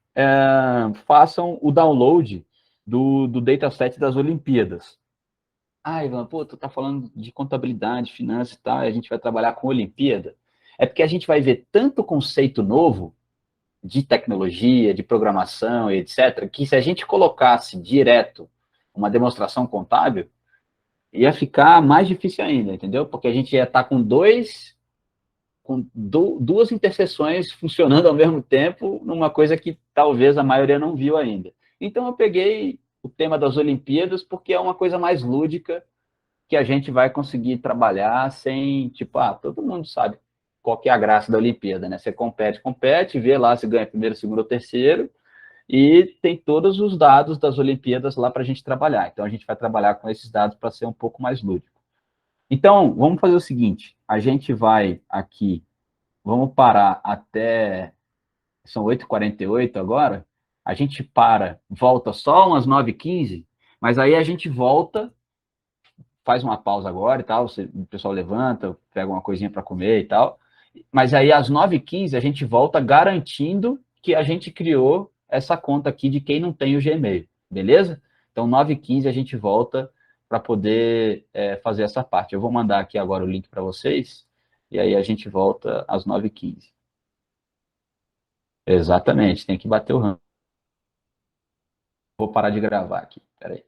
façam o download do dataset das Olimpíadas. Ah, Ivan, pô, tu tá falando de contabilidade, finanças e tal, e a gente vai trabalhar com Olimpíada. É porque a gente vai ver tanto conceito novo de tecnologia, de programação e etc., que se a gente colocasse direto uma demonstração contábil, ia ficar mais difícil ainda, entendeu? Porque a gente ia estar com duas interseções funcionando ao mesmo tempo, numa coisa que talvez a maioria não viu ainda. Então eu peguei o tema das Olimpíadas porque é uma coisa mais lúdica que a gente vai conseguir trabalhar sem, tipo, todo mundo sabe qual que é a graça da Olimpíada, né? Você compete, vê lá se ganha primeiro, segundo ou terceiro, e tem todos os dados das Olimpíadas lá para a gente trabalhar. Então, a gente vai trabalhar com esses dados para ser um pouco mais lúdico. Então, vamos fazer o seguinte, a gente vai aqui, vamos parar até, são 8h48 agora, a gente volta só umas 9h15, mas aí a gente volta, faz uma pausa agora e tal, o pessoal levanta, pega uma coisinha para comer e tal, mas aí às 9h15 a gente volta garantindo que a gente criou essa conta aqui de quem não tem o Gmail, beleza? Então 9h15 a gente volta para poder fazer essa parte. Eu vou mandar aqui agora o link para vocês, e aí a gente volta às 9h15. Exatamente, tem que bater o ranking. Vou parar de gravar aqui, peraí.